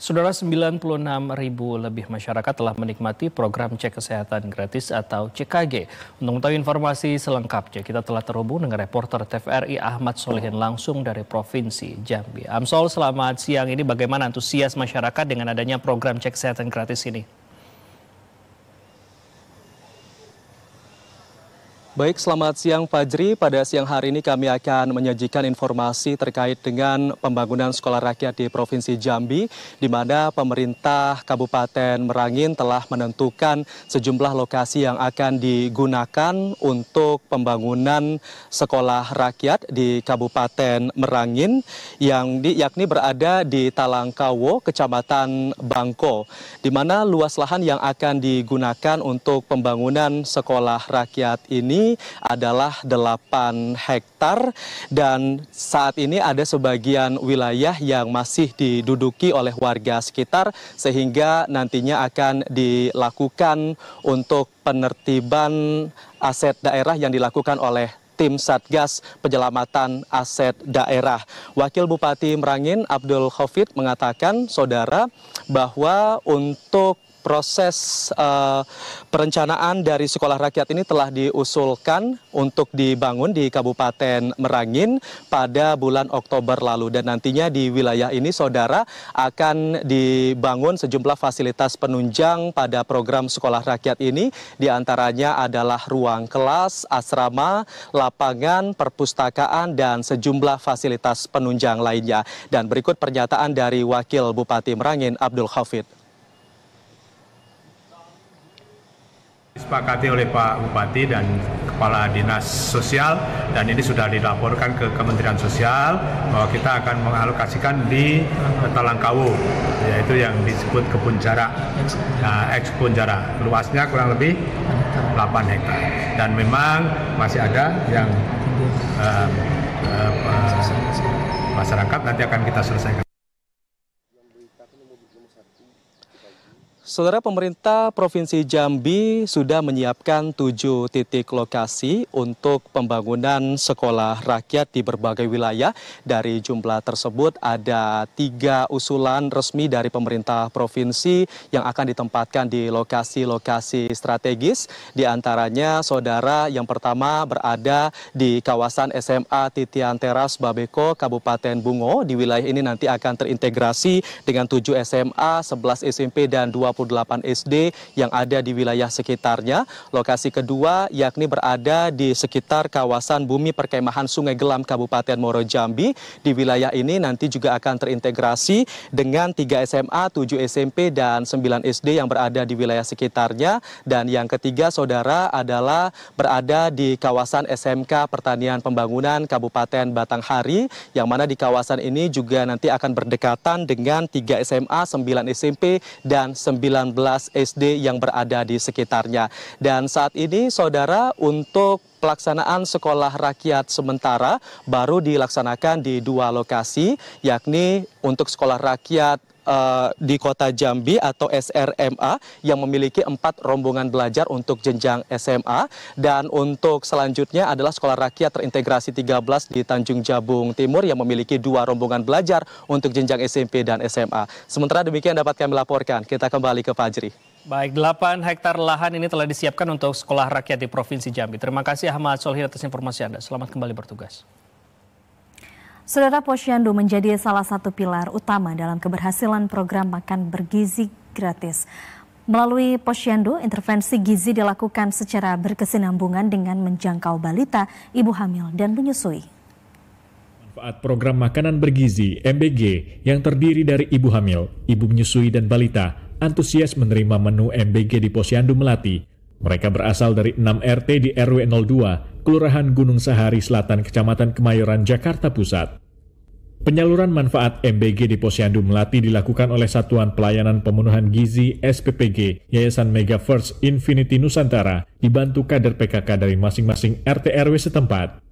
Saudara, 96 ribu lebih masyarakat telah menikmati program cek kesehatan gratis atau CKG. Untuk mengetahui informasi selengkapnya, kita telah terhubung dengan reporter TVRI Ahmad Solihin langsung dari Provinsi Jambi. Amsol, selamat siang. Ini bagaimana antusias masyarakat dengan adanya program cek kesehatan gratis ini? Baik, selamat siang Fajri. Pada siang hari ini kami akan menyajikan informasi terkait dengan pembangunan sekolah rakyat di Provinsi Jambi, di mana pemerintah Kabupaten Merangin telah menentukan sejumlah lokasi yang akan digunakan untuk pembangunan sekolah rakyat di Kabupaten Merangin, yakni berada di Talangkawo, Kecamatan Bangko, di mana luas lahan yang akan digunakan untuk pembangunan sekolah rakyat ini adalah 8 hektar dan saat ini ada sebagian wilayah yang masih diduduki oleh warga sekitar sehingga nantinya akan dilakukan untuk penertiban aset daerah yang dilakukan oleh tim Satgas Penyelamatan Aset Daerah. Wakil Bupati Merangin Abdul Khofit mengatakan, saudara, bahwa untuk proses perencanaan dari sekolah rakyat ini telah diusulkan untuk dibangun di Kabupaten Merangin pada bulan Oktober lalu. Dan nantinya di wilayah ini, saudara, akan dibangun sejumlah fasilitas penunjang pada program sekolah rakyat ini. Di antaranya adalah ruang kelas, asrama, lapangan, perpustakaan, dan sejumlah fasilitas penunjang lainnya. Dan berikut pernyataan dari Wakil Bupati Merangin Abdul Khofit. Disepakati oleh Pak Bupati dan Kepala Dinas Sosial, dan ini sudah dilaporkan ke Kementerian Sosial bahwa kita akan mengalokasikan di Talangkawo, yaitu yang disebut kebun jarak, ex-kebun jarak. Luasnya kurang lebih 8 hektar. Dan memang masih ada yang masyarakat nanti akan kita selesaikan. Saudara, pemerintah Provinsi Jambi sudah menyiapkan 7 titik lokasi untuk pembangunan sekolah rakyat di berbagai wilayah. Dari jumlah tersebut ada 3 usulan resmi dari pemerintah provinsi yang akan ditempatkan di lokasi-lokasi strategis. Di antaranya, saudara, yang pertama berada di kawasan SMA Titian Teras Babeko, Kabupaten Bungo. Di wilayah ini nanti akan terintegrasi dengan 7 SMA, 11 SMP, dan 28 SD yang ada di wilayah sekitarnya. Lokasi kedua yakni berada di sekitar kawasan bumi perkemahan Sungai Gelam Kabupaten Muaro Jambi. Di wilayah ini nanti juga akan terintegrasi dengan 3 SMA, 7 SMP, dan 9 SD yang berada di wilayah sekitarnya. Dan yang ketiga, saudara, adalah berada di kawasan SMK Pertanian Pembangunan Kabupaten Batanghari, yang mana di kawasan ini juga nanti akan berdekatan dengan 3 SMA, 9 SMP, dan 19 SD yang berada di sekitarnya. Dan saat ini, saudara, untuk pelaksanaan sekolah rakyat sementara baru dilaksanakan di 2 lokasi, yakni untuk sekolah rakyat di Kota Jambi atau SRMA yang memiliki 4 rombongan belajar untuk jenjang SMA, dan untuk selanjutnya adalah sekolah rakyat terintegrasi 13 di Tanjung Jabung Timur yang memiliki 2 rombongan belajar untuk jenjang SMP dan SMA. Sementara demikian dapat kami laporkan. Kita kembali ke Fajri. Baik, 8 hektar lahan ini telah disiapkan untuk sekolah rakyat di Provinsi Jambi. Terima kasih Ahmad Solihin atas informasi Anda. Selamat kembali bertugas. Saudara, Posyandu menjadi salah satu pilar utama dalam keberhasilan program makan bergizi gratis. Melalui Posyandu, intervensi gizi dilakukan secara berkesinambungan dengan menjangkau balita, ibu hamil, dan menyusui. Manfaat program makanan bergizi (MBG) yang terdiri dari ibu hamil, ibu menyusui, dan balita antusias menerima menu MBG di Posyandu Melati. Mereka berasal dari 6 RT di RW 02, Kelurahan Gunung Sahari Selatan, Kecamatan Kemayoran, Jakarta Pusat. Penyaluran manfaat MBG di Posyandu Melati dilakukan oleh Satuan Pelayanan Pemenuhan Gizi SPPG Yayasan Mega First Infinity Nusantara, dibantu kader PKK dari masing-masing RT RW setempat.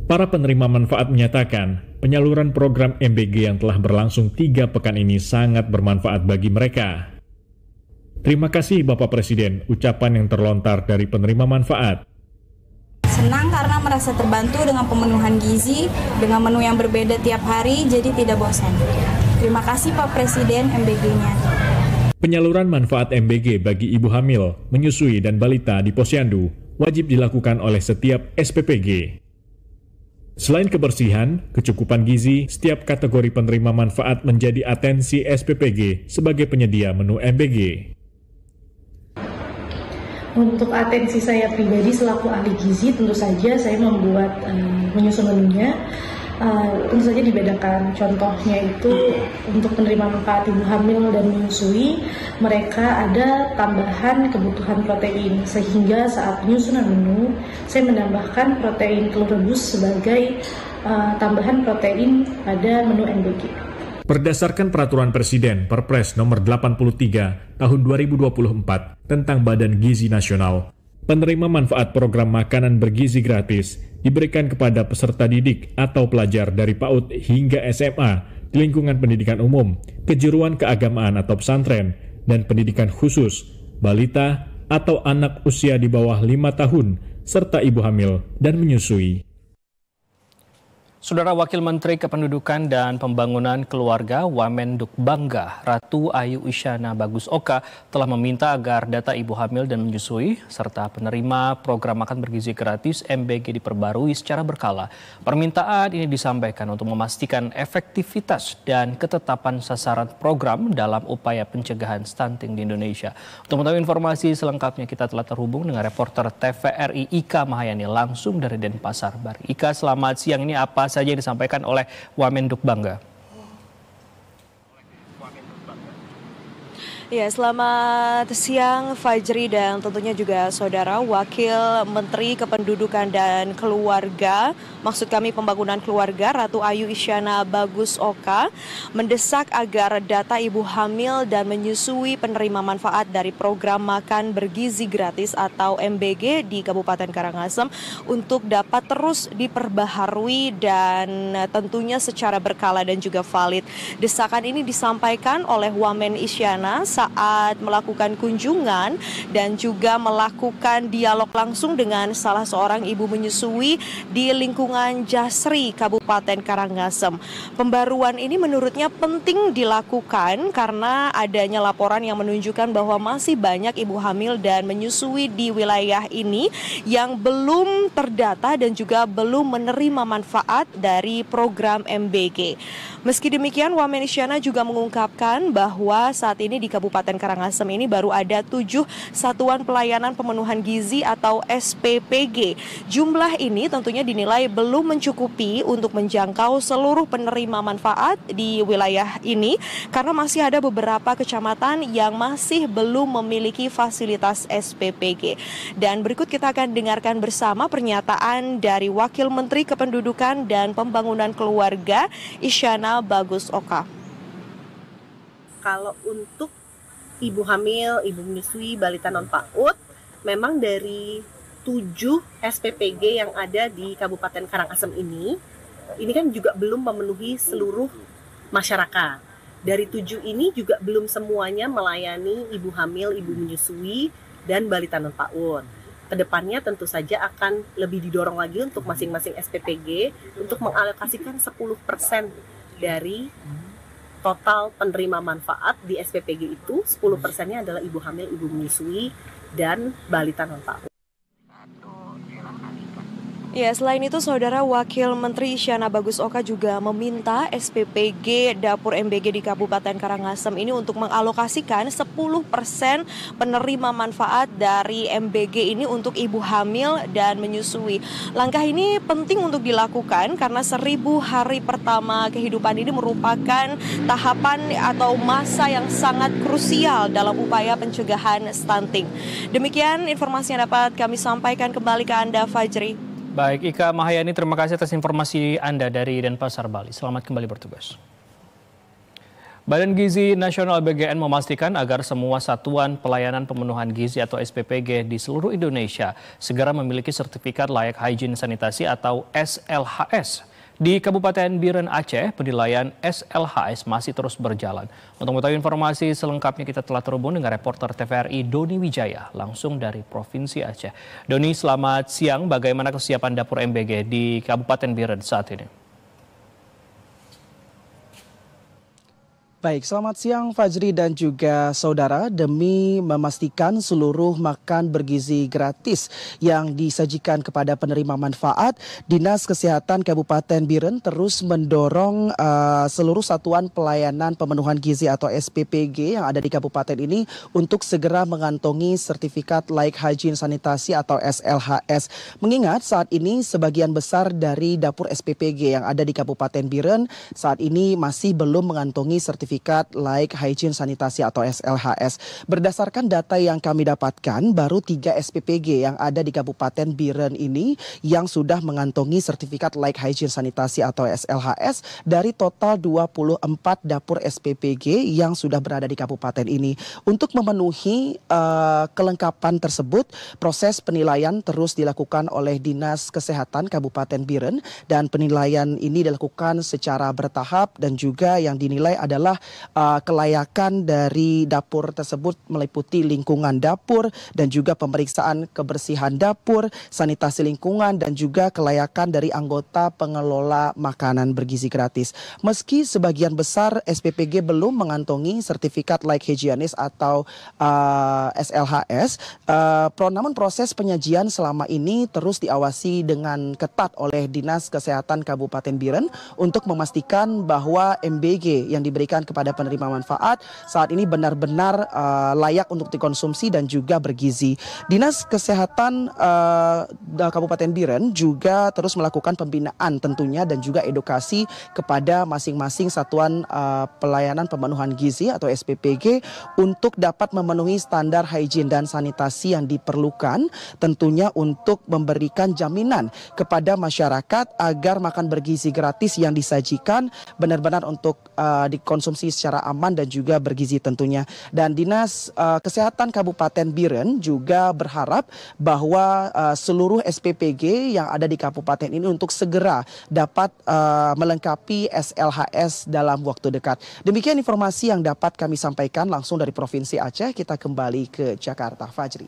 Para penerima manfaat menyatakan penyaluran program MBG yang telah berlangsung 3 pekan ini sangat bermanfaat bagi mereka. Terima kasih Bapak Presiden, ucapan yang terlontar dari penerima manfaat. Senang karena merasa terbantu dengan pemenuhan gizi, dengan menu yang berbeda tiap hari, jadi tidak bosan. Terima kasih Pak Presiden MBG-nya. Penyaluran manfaat MBG bagi ibu hamil, menyusui, dan balita di Posyandu wajib dilakukan oleh setiap SPPG. Selain kebersihan, kecukupan gizi, setiap kategori penerima manfaat menjadi atensi SPPG sebagai penyedia menu MBG. Untuk atensi saya pribadi selaku ahli gizi, tentu saja saya membuat menyusun menunya. Tentu saja dibedakan. Contohnya itu untuk penerima manfaat ibu hamil dan menyusui, mereka ada tambahan kebutuhan protein, sehingga saat penyusunan menu saya menambahkan protein telur rebus sebagai tambahan protein pada menu MBG. Berdasarkan Peraturan Presiden Perpres Nomor 83 Tahun 2024 tentang Badan Gizi Nasional, penerima manfaat program makanan bergizi gratis diberikan kepada peserta didik atau pelajar dari PAUD hingga SMA di lingkungan pendidikan umum, kejuruan keagamaan atau pesantren, dan pendidikan khusus, balita atau anak usia di bawah 5 tahun, serta ibu hamil dan menyusui. Saudara Wakil Menteri Kependudukan dan Pembangunan Keluarga Wamendukbangga, Ratu Ayu Isyana Bagus Oka, telah meminta agar data ibu hamil dan menyusui serta penerima program makan bergizi gratis MBG diperbarui secara berkala. Permintaan ini disampaikan untuk memastikan efektivitas dan ketetapan sasaran program dalam upaya pencegahan stunting di Indonesia. Untuk mengetahui informasi selengkapnya, kita telah terhubung dengan reporter TVRI Ika Mahayani langsung dari Denpasar Bali. Ika, selamat siang. Ini apa saja yang disampaikan oleh Wamendukbangga? Ya, selamat siang Fajri dan tentunya juga saudara. Wakil Menteri Kependudukan dan Keluarga, maksud kami Pembangunan Keluarga, Ratu Ayu Isyana Bagus Oka, mendesak agar data ibu hamil dan menyusui penerima manfaat dari program makan bergizi gratis atau MBG di Kabupaten Karangasem untuk dapat terus diperbaharui dan tentunya secara berkala dan juga valid. Desakan ini disampaikan oleh Wamen Isyana saat melakukan kunjungan dan juga melakukan dialog langsung dengan salah seorang ibu menyusui di lingkungan Jasri, Kabupaten Karangasem. Pembaruan ini menurutnya penting dilakukan karena adanya laporan yang menunjukkan bahwa masih banyak ibu hamil dan menyusui di wilayah ini yang belum terdata dan juga belum menerima manfaat dari program MBG. Meski demikian, Wamen Isyana juga mengungkapkan bahwa saat ini di Kabupaten Karangasem ini baru ada 7 satuan pelayanan pemenuhan gizi atau SPPG. Jumlah ini tentunya dinilai belum mencukupi untuk menjangkau seluruh penerima manfaat di wilayah ini karena masih ada beberapa kecamatan yang masih belum memiliki fasilitas SPPG. Dan berikut kita akan dengarkan bersama pernyataan dari Wakil Menteri Kependudukan dan Pembangunan Keluarga Isyana Bagus Oka. Kalau untuk ibu hamil, ibu menyusui, balita non PAUD, memang dari 7 SPPG yang ada di Kabupaten Karangasem ini kan juga belum memenuhi seluruh masyarakat. Dari 7 ini juga belum semuanya melayani ibu hamil, ibu menyusui, dan balita non PAUD. Kedepannya tentu saja akan lebih didorong lagi untuk masing-masing SPPG untuk mengalokasikan 10% dari total penerima manfaat di SPPG itu. 10%-nya adalah ibu hamil, ibu menyusui, dan balita non PAUD. Ya, selain itu, Saudara Wakil Menteri Isyana Bagus Oka juga meminta SPPG Dapur MBG di Kabupaten Karangasem ini untuk mengalokasikan 10% penerima manfaat dari MBG ini untuk ibu hamil dan menyusui. Langkah ini penting untuk dilakukan karena 1000 hari pertama kehidupan ini merupakan tahapan atau masa yang sangat krusial dalam upaya pencegahan stunting. Demikian informasi yang dapat kami sampaikan kembali ke Anda, Fajri. Baik, Ika Mahayani, terima kasih atas informasi Anda dari Denpasar, Bali. Selamat kembali bertugas. Badan Gizi Nasional BGN memastikan agar semua satuan pelayanan pemenuhan gizi atau SPPG di seluruh Indonesia segera memiliki sertifikat layak hygiene sanitasi atau SLHS. Di Kabupaten Biren Aceh, penilaian SLHS masih terus berjalan. Untuk mengetahui informasi selengkapnya, kita telah terhubung dengan reporter TVRI Doni Wijaya langsung dari Provinsi Aceh. Doni, selamat siang. Bagaimana kesiapan dapur MBG di Kabupaten Biren saat ini? Baik, selamat siang Fajri dan juga saudara. Demi memastikan seluruh makan bergizi gratis yang disajikan kepada penerima manfaat, Dinas Kesehatan Kabupaten Biren terus mendorong seluruh satuan pelayanan pemenuhan gizi atau SPPG yang ada di kabupaten ini untuk segera mengantongi sertifikat layak hygiene sanitasi atau SLHS. Mengingat saat ini sebagian besar dari dapur SPPG yang ada di Kabupaten Biren saat ini masih belum mengantongi sertifikat layak hygiene sanitasi atau SLHS. Berdasarkan data yang kami dapatkan, baru 3 SPPG yang ada di Kabupaten Biren ini yang sudah mengantongi sertifikat layak hygiene sanitasi atau SLHS dari total 24 dapur SPPG yang sudah berada di kabupaten ini. Untuk memenuhi kelengkapan tersebut, proses penilaian terus dilakukan oleh Dinas Kesehatan Kabupaten Biren dan penilaian ini dilakukan secara bertahap dan juga yang dinilai adalah kelayakan dari dapur tersebut meliputi lingkungan dapur dan juga pemeriksaan kebersihan dapur, sanitasi lingkungan dan juga kelayakan dari anggota pengelola makanan bergizi gratis. Meski sebagian besar SPPG belum mengantongi sertifikat layak higienis atau SLHS, namun proses penyajian selama ini terus diawasi dengan ketat oleh Dinas Kesehatan Kabupaten Biren untuk memastikan bahwa MBG yang diberikan kepada penerima manfaat saat ini benar-benar layak untuk dikonsumsi dan juga bergizi. Dinas Kesehatan Kabupaten Biren juga terus melakukan pembinaan tentunya dan juga edukasi kepada masing-masing satuan pelayanan pemenuhan gizi atau SPPG untuk dapat memenuhi standar hygiene dan sanitasi yang diperlukan, tentunya untuk memberikan jaminan kepada masyarakat agar makan bergizi gratis yang disajikan benar-benar untuk dikonsumsi secara aman dan juga bergizi tentunya. Dan Dinas Kesehatan Kabupaten Biren juga berharap bahwa seluruh SPPG yang ada di kabupaten ini untuk segera dapat melengkapi SLHS dalam waktu dekat. Demikian informasi yang dapat kami sampaikan langsung dari Provinsi Aceh. Kita kembali ke Jakarta. Fajri.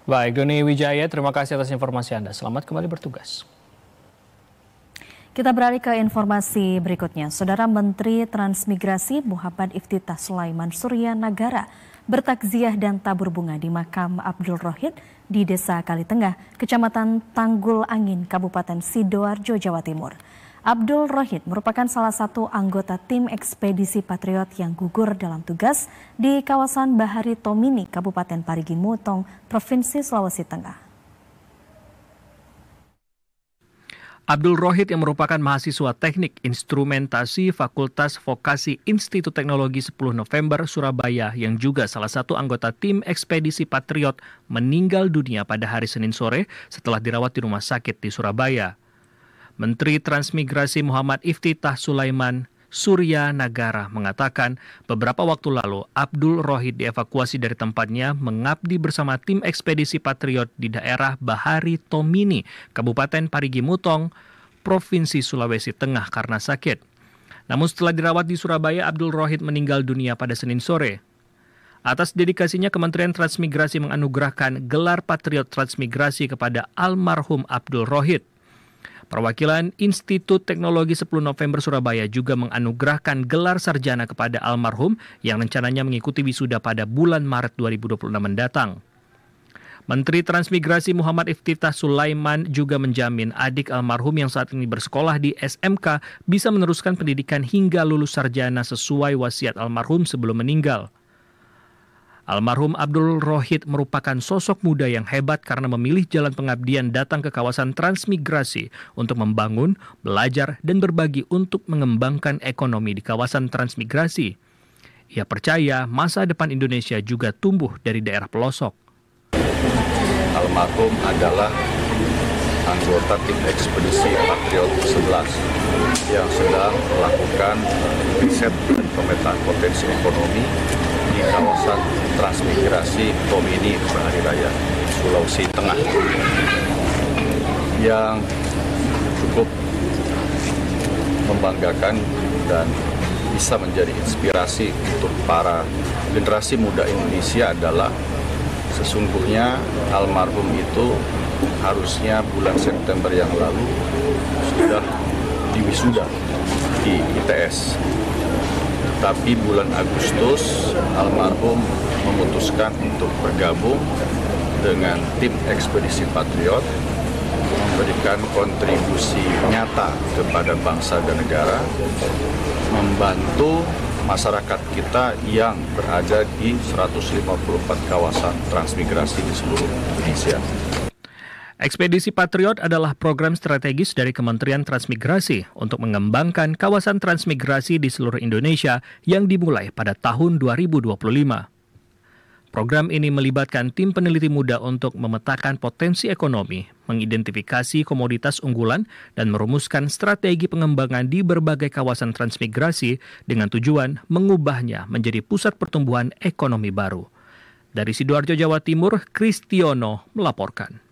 Baik, Doni Wijaya, terima kasih atas informasi Anda. Selamat kembali bertugas. Kita beralih ke informasi berikutnya. Saudara Menteri Transmigrasi Muhammad Iftitah Sulaiman Surya Nagara bertakziah dan tabur bunga di makam Abdul Rohid di Desa Kalitengah, Kecamatan Tanggul Angin, Kabupaten Sidoarjo, Jawa Timur. Abdul Rohid merupakan salah satu anggota tim ekspedisi Patriot yang gugur dalam tugas di kawasan Bahari Tomini, Kabupaten Parigi Mutong, Provinsi Sulawesi Tengah. Abdul Rohid yang merupakan mahasiswa teknik instrumentasi Fakultas Vokasi Institut Teknologi 10 November Surabaya yang juga salah satu anggota tim ekspedisi Patriot meninggal dunia pada hari Senin sore setelah dirawat di rumah sakit di Surabaya. Menteri Transmigrasi Muhammad Iftitah Sulaiman Surya Nagara mengatakan beberapa waktu lalu Abdul Rohid dievakuasi dari tempatnya mengabdi bersama tim ekspedisi Patriot di daerah Bahari Tomini, Kabupaten Parigi Mutong, Provinsi Sulawesi Tengah karena sakit. Namun setelah dirawat di Surabaya, Abdul Rohid meninggal dunia pada Senin sore. Atas dedikasinya, Kementerian Transmigrasi menganugerahkan gelar Patriot Transmigrasi kepada almarhum Abdul Rohid. Perwakilan Institut Teknologi 10 November Surabaya juga menganugerahkan gelar sarjana kepada almarhum yang rencananya mengikuti wisuda pada bulan Maret 2026 mendatang. Menteri Transmigrasi Muhammad Iftitah Sulaiman juga menjamin adik almarhum yang saat ini bersekolah di SMK bisa meneruskan pendidikan hingga lulus sarjana sesuai wasiat almarhum sebelum meninggal. Almarhum Abdul Rohid merupakan sosok muda yang hebat karena memilih jalan pengabdian datang ke kawasan transmigrasi untuk membangun, belajar, dan berbagi untuk mengembangkan ekonomi di kawasan transmigrasi. Ia percaya masa depan Indonesia juga tumbuh dari daerah pelosok. Almarhum adalah anggota tim ekspedisi Patriot 11 yang sedang melakukan riset dan pemetaan potensi ekonomi di kawasan transmigrasi Tomini, Bahari Raya, Sulawesi Tengah, yang cukup membanggakan dan bisa menjadi inspirasi untuk para generasi muda Indonesia adalah sesungguhnya almarhum itu harusnya bulan September yang lalu sudah diwisuda di ITS. Tapi bulan Agustus almarhum memutuskan untuk bergabung dengan tim Ekspedisi Patriot, memberikan kontribusi nyata kepada bangsa dan negara, membantu masyarakat kita yang berada di 154 kawasan transmigrasi di seluruh Indonesia. Ekspedisi Patriot adalah program strategis dari Kementerian Transmigrasi untuk mengembangkan kawasan transmigrasi di seluruh Indonesia yang dimulai pada tahun 2025. Program ini melibatkan tim peneliti muda untuk memetakan potensi ekonomi, mengidentifikasi komoditas unggulan, dan merumuskan strategi pengembangan di berbagai kawasan transmigrasi dengan tujuan mengubahnya menjadi pusat pertumbuhan ekonomi baru. Dari Sidoarjo, Jawa Timur, Kristiono melaporkan.